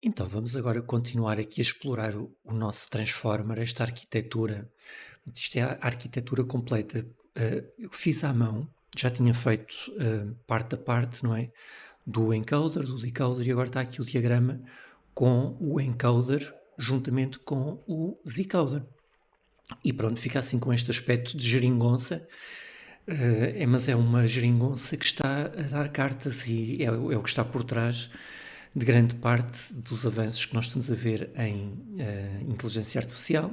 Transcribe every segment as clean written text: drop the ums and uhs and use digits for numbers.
Então, vamos agora continuar aqui a explorar o nosso Transformer, esta arquitetura. Isto é a arquitetura completa. Eu fiz à mão, já tinha feito parte a parte, não é? Do encoder, do decoder, e agora está aqui o diagrama com o encoder juntamente com o decoder. E pronto, fica assim com este aspecto de geringonça, mas é uma geringonça que está a dar cartas e é o que está por trás de grande parte dos avanços que nós estamos a ver em inteligência artificial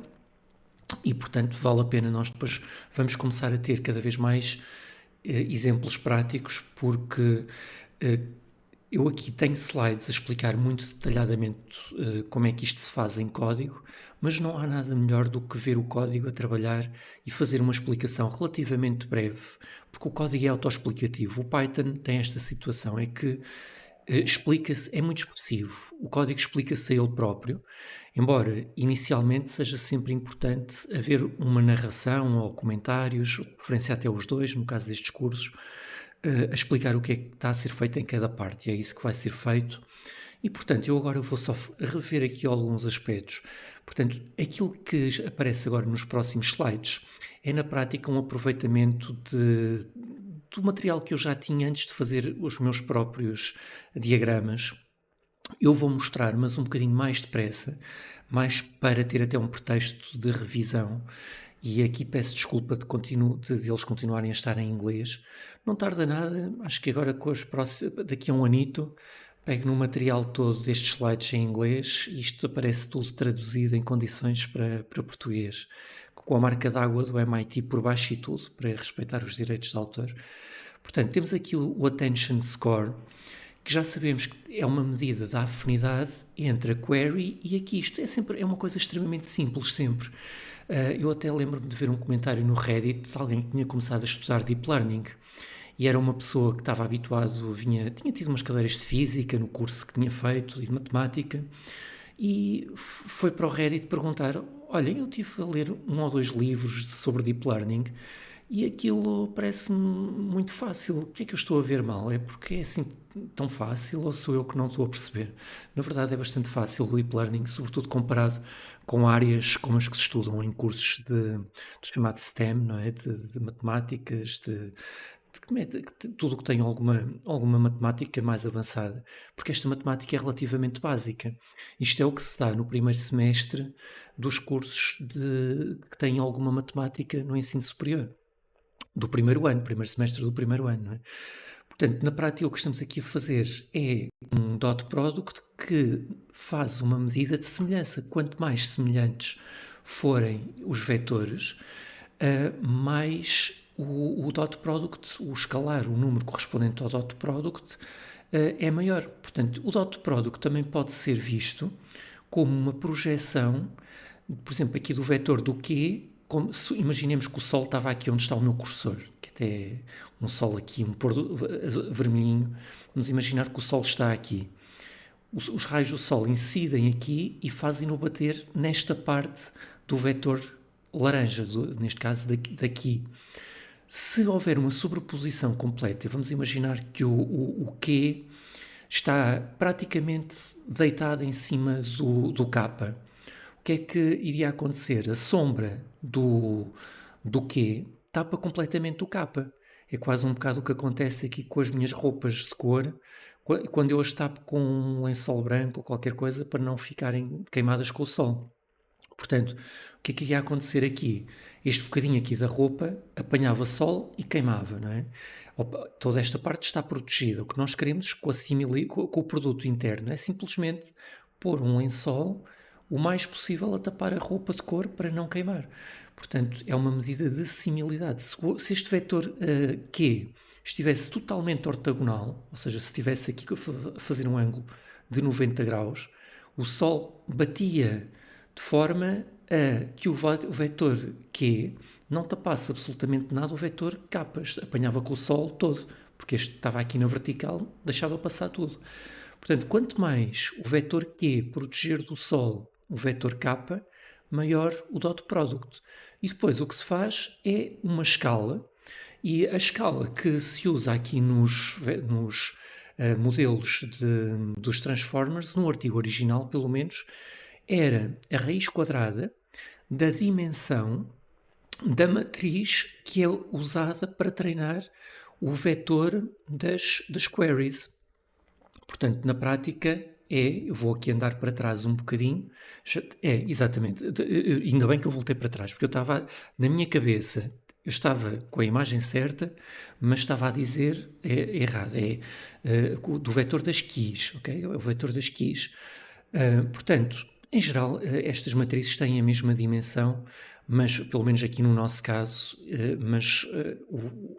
e, portanto, vale a pena nós depois vamos começar a ter cada vez mais exemplos práticos, porque eh, eu aqui tenho slides a explicar muito detalhadamente como é que isto se faz em código, mas não há nada melhor do que ver o código a trabalhar e fazer uma explicação relativamente breve, porque o código é autoexplicativo. O Python tem esta situação, é que explica-se, é muito expressivo. O código explica-se a ele próprio, embora inicialmente seja sempre importante haver uma narração ou comentários, de preferência até os dois, no caso destes cursos, a explicar o que é que está a ser feito em cada parte. E é isso que vai ser feito. E, portanto, eu agora vou só rever aqui alguns aspectos. Portanto, aquilo que aparece agora nos próximos slides é, na prática, um aproveitamento do material que eu já tinha antes de fazer os meus próprios diagramas. Eu vou mostrar, mas um bocadinho mais depressa, mais para ter até um pretexto de revisão. E aqui peço desculpa de eles continuarem a estar em inglês. Não tarda nada, acho que agora com os próximos, daqui a um anito, pego no material todo destes slides em inglês e isto aparece tudo traduzido em condições para português, com a marca d'água do MIT por baixo e tudo, para respeitar os direitos de autor. Portanto, temos aqui o Attention Score, que já sabemos que é uma medida da afinidade entre a query e aqui. Isto é uma coisa extremamente simples, sempre. Eu até lembro-me de ver um comentário no Reddit de alguém que tinha começado a estudar Deep Learning e era uma pessoa que estava habituado, tinha tido umas cadeiras de física no curso que tinha feito e de matemática e foi para o Reddit perguntar: olhem, eu tive a ler um ou dois livros sobre Deep Learning e aquilo parece-me muito fácil. O que é que eu estou a ver mal? É porque é assim tão fácil ou sou eu que não estou a perceber? Na verdade é bastante fácil o Deep Learning, sobretudo comparado com áreas como as que se estudam em cursos do chamado STEM, não é? De matemáticas, de tudo o que tem alguma matemática mais avançada, porque esta matemática é relativamente básica. Isto é o que se dá no primeiro semestre dos cursos que têm alguma matemática no ensino superior, do primeiro ano, primeiro semestre do primeiro ano, não é? Portanto, na prática, o que estamos aqui a fazer é um dot product que faz uma medida de semelhança. Quanto mais semelhantes forem os vetores, mais o dot product, o escalar, o número correspondente ao dot product, é maior. Portanto, o dot product também pode ser visto como uma projeção, por exemplo, aqui do vetor do Q, como imaginemos que o Sol estava aqui onde está o meu cursor, que até é um Sol aqui, um pôr vermelhinho. Vamos imaginar que o Sol está aqui. Os raios do Sol incidem aqui e fazem-no bater nesta parte do vetor laranja, neste caso daqui. Se houver uma sobreposição completa, vamos imaginar que o Q está praticamente deitado em cima do K. O que é que iria acontecer? A sombra do Q tapa completamente o K. É quase um bocado o que acontece aqui com as minhas roupas de cor, quando eu as tapo com um lençol branco ou qualquer coisa para não ficarem queimadas com o sol. Portanto, o que é que ia acontecer aqui? Este bocadinho aqui da roupa apanhava sol e queimava, não é? Toda esta parte está protegida. O que nós queremos com o produto interno é simplesmente pôr um lençol o mais possível a tapar a roupa de cor para não queimar. Portanto, é uma medida de similitude. Se este vetor Q estivesse totalmente ortogonal, ou seja, se estivesse aqui a fazer um ângulo de 90 graus, o Sol batia de forma a que o vetor Q não tapasse absolutamente nada o vetor K, apanhava com o Sol todo, porque este estava aqui na vertical, deixava passar tudo. Portanto, quanto mais o vetor Q proteger do Sol o vetor K, maior o dot product. E depois o que se faz é uma escala, e a escala que se usa aqui nos modelos dos Transformers, no artigo original, pelo menos, era a raiz quadrada da dimensão da matriz que é usada para treinar o vetor das queries. Portanto, na prática, eu vou aqui andar para trás um bocadinho. Exatamente. Ainda bem que eu voltei para trás, porque eu estava, na minha cabeça, eu estava com a imagem certa, mas estava a dizer errado. Do vetor das keys, ok? É o vetor das keys. Portanto, em geral, estas matrizes têm a mesma dimensão, mas pelo menos aqui no nosso caso,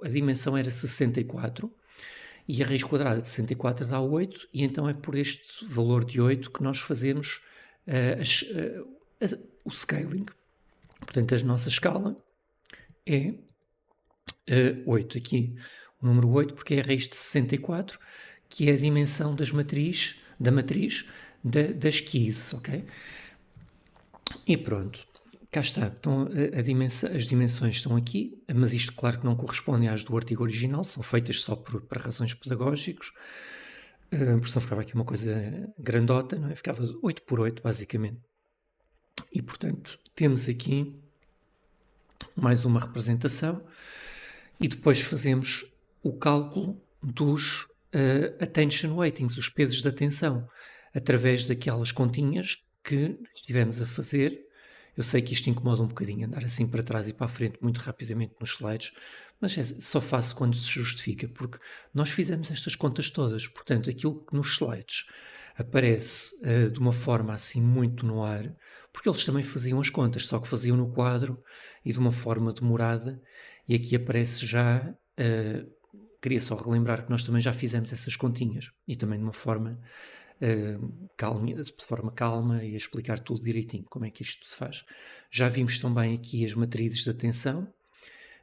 a dimensão era 64 e a raiz quadrada de 64 dá 8, e então é por este valor de 8 que nós fazemos o scaling. Portanto, a nossa escala é 8 aqui, o número 8, porque é a raiz de 64, que é a dimensão da matriz das keys, ok? E pronto, cá está. Então, as dimensões estão aqui, mas isto, claro, que não corresponde às do artigo original, são feitas só para razões pedagógicas, porque senão ficava aqui uma coisa grandota, não é? Ficava 8 por 8, basicamente. E, portanto, temos aqui mais uma representação e depois fazemos o cálculo dos attention weightings, os pesos de atenção, através daquelas continhas que estivemos a fazer. Eu sei que isto incomoda um bocadinho, andar assim para trás e para a frente muito rapidamente nos slides, mas só faço quando se justifica, porque nós fizemos estas contas todas. Portanto, aquilo que nos slides aparece de uma forma assim muito no ar, porque eles também faziam as contas, só que faziam no quadro e de uma forma demorada, e aqui aparece já. Queria só relembrar que nós também já fizemos essas continhas e também de uma forma calma e a explicar tudo direitinho, como é que isto se faz. Já vimos também aqui as matrizes de atenção.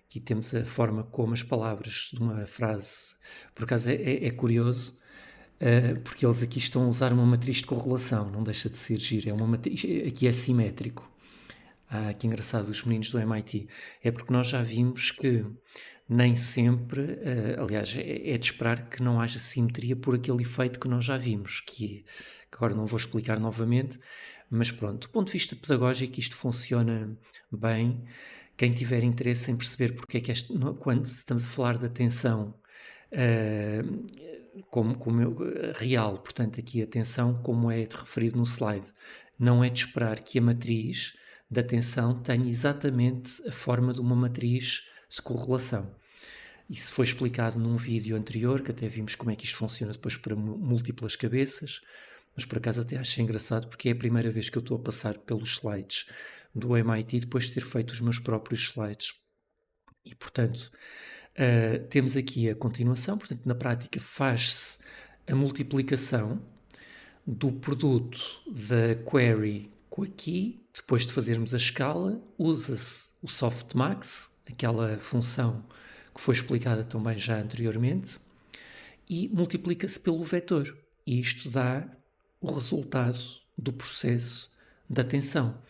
Aqui temos a forma como as palavras de uma frase, por acaso é curioso, porque eles aqui estão a usar uma matriz de correlação, não deixa de ser giro, aqui é simétrico. Que engraçado, os meninos do MIT. É porque nós já vimos que nem sempre, aliás, é de esperar que não haja simetria por aquele efeito que nós já vimos, que agora não vou explicar novamente, mas pronto, do ponto de vista pedagógico isto funciona bem. Quem tiver interesse em perceber porque é que quando estamos a falar de atenção real, portanto aqui atenção como é referido no slide, não é de esperar que a matriz da atenção tenha exatamente a forma de uma matriz de correlação. Isso foi explicado num vídeo anterior, que até vimos como é que isto funciona depois para múltiplas cabeças, mas por acaso até achei engraçado porque é a primeira vez que eu estou a passar pelos slides do MIT depois de ter feito os meus próprios slides. E portanto, temos aqui a continuação, portanto na prática faz-se a multiplicação do produto da query com a key, depois de fazermos a escala, usa-se o softmax, aquela função que foi explicada também já anteriormente, e multiplica-se pelo vetor. E isto dá o resultado do processo da atenção.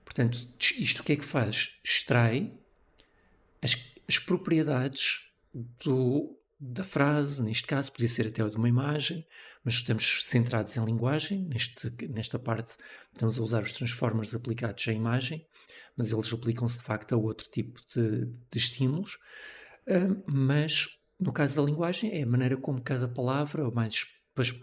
Portanto, isto o que é que faz? Extrai as propriedades da frase, neste caso, podia ser até de uma imagem, mas estamos centrados em linguagem, nesta parte estamos a usar os transformers aplicados à imagem, mas eles aplicam-se de facto a outro tipo de estímulos, mas no caso da linguagem é a maneira como cada palavra, ou mais depois,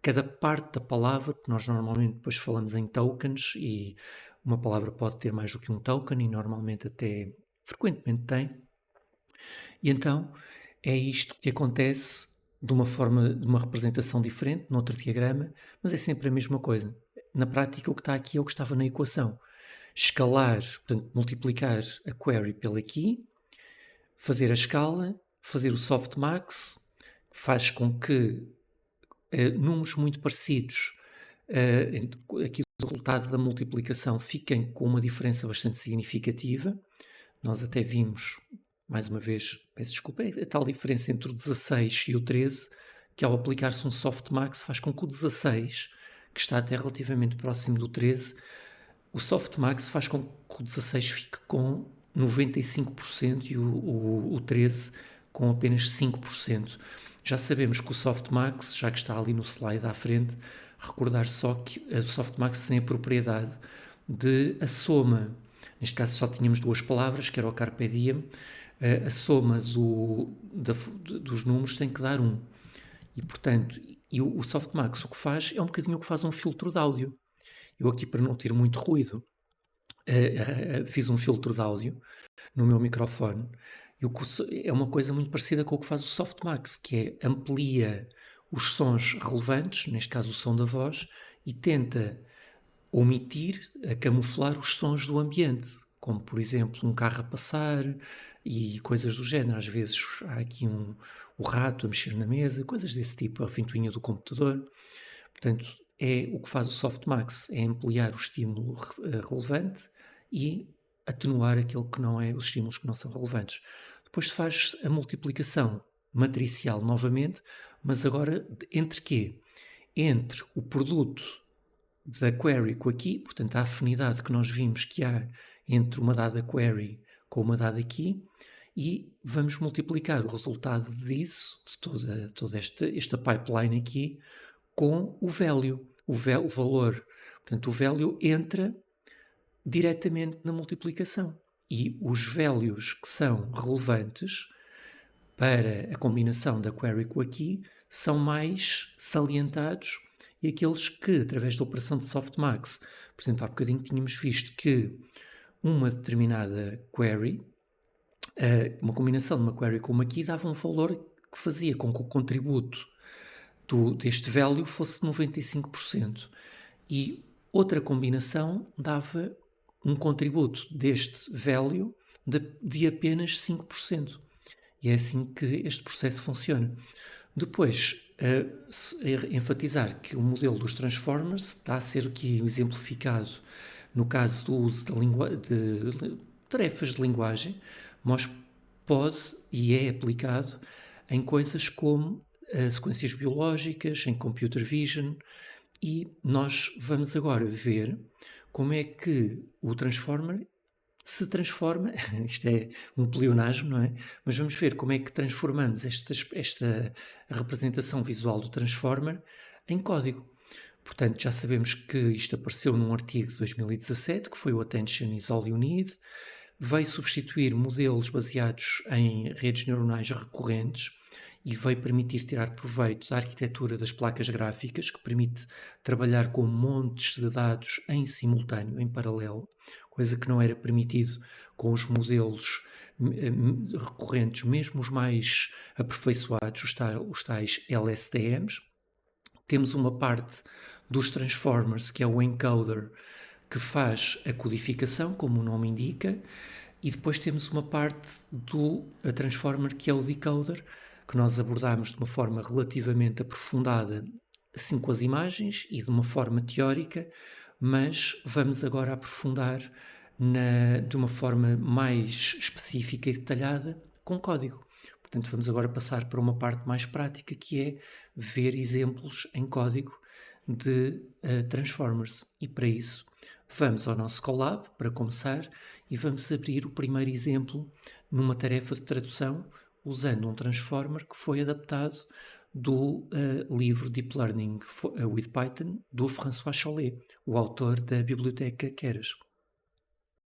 cada parte da palavra, que nós normalmente depois falamos em tokens, e uma palavra pode ter mais do que um token, e normalmente até frequentemente tem, e então é isto que acontece de uma forma, de uma representação diferente, noutro diagrama, mas é sempre a mesma coisa. Na prática, o que está aqui é o que estava na equação. Escalar, portanto, multiplicar a query pela key, fazer a escala, fazer o softmax, faz com que números muito parecidos, aqui o resultado da multiplicação, fiquem com uma diferença bastante significativa. Nós até vimos, mais uma vez, peço desculpa, a tal diferença entre o 16 e o 13, que ao aplicar-se um softmax faz com que o 16, que está até relativamente próximo do 13, o softmax faz com que o 16 fique com 95% e o 13 com apenas 5%. Já sabemos que o softmax, já que está ali no slide à frente, recordar só que o softmax tem a propriedade de a soma, neste caso só tínhamos duas palavras, que era o carpe diem, a soma dos números tem que dar 1. E, portanto, o softmax o que faz é um bocadinho o que faz um filtro de áudio. Eu aqui, para não ter muito ruído, fiz um filtro de áudio no meu microfone. É uma coisa muito parecida com o que faz o softmax, que é amplia os sons relevantes, neste caso o som da voz, e tenta omitir, a camuflar os sons do ambiente, como por exemplo um carro a passar e coisas do género. Às vezes há aqui o rato a mexer na mesa, coisas desse tipo, a ventoinha do computador. Portanto, é o que faz o softmax, é ampliar o estímulo relevante e atenuar aquele que não é, os estímulos que não são relevantes. Depois faz a multiplicação matricial novamente, mas agora entre quê? Entre o produto da query com aqui, portanto a afinidade que nós vimos que há entre uma dada query com uma dada key, e vamos multiplicar o resultado disso, de toda esta pipeline aqui, com o value, o valor. Portanto, o value entra diretamente na multiplicação. E os values que são relevantes para a combinação da query com a key são mais salientados, e aqueles que, através da operação de softmax, por exemplo, há bocadinho tínhamos visto que uma determinada query, uma combinação de uma query com uma key dava um valor que fazia com que o contributo deste value fosse de 95%. E outra combinação dava um contributo deste value de apenas 5%. E é assim que este processo funciona. Depois, enfatizar que o modelo dos transformers está a ser aqui exemplificado no caso do uso de tarefas de linguagem, mas pode e é aplicado em coisas como sequências biológicas, em computer vision, e nós vamos agora ver como é que o transformer se transforma, isto é um pleonasmo, não é? Mas vamos ver como é que transformamos esta representação visual do transformer em código. Portanto, já sabemos que isto apareceu num artigo de 2017, que foi o Attention is All You Need, veio substituir modelos baseados em redes neuronais recorrentes e veio permitir tirar proveito da arquitetura das placas gráficas, que permite trabalhar com montes de dados em simultâneo, em paralelo, coisa que não era permitido com os modelos recorrentes, mesmo os mais aperfeiçoados, os tais LSTMs. Temos uma parte dos transformers, que é o encoder, que faz a codificação, como o nome indica, e depois temos uma parte do transformer, que é o decoder, que nós abordamos de uma forma relativamente aprofundada, assim com as imagens e de uma forma teórica, mas vamos agora aprofundar de uma forma mais específica e detalhada com código. Portanto, vamos agora passar para uma parte mais prática, que é ver exemplos em código de transformers. E para isso, vamos ao nosso Colab, para começar, e vamos abrir o primeiro exemplo numa tarefa de tradução usando um transformer que foi adaptado do livro Deep Learning with Python, do François Chollet, o autor da biblioteca Keras.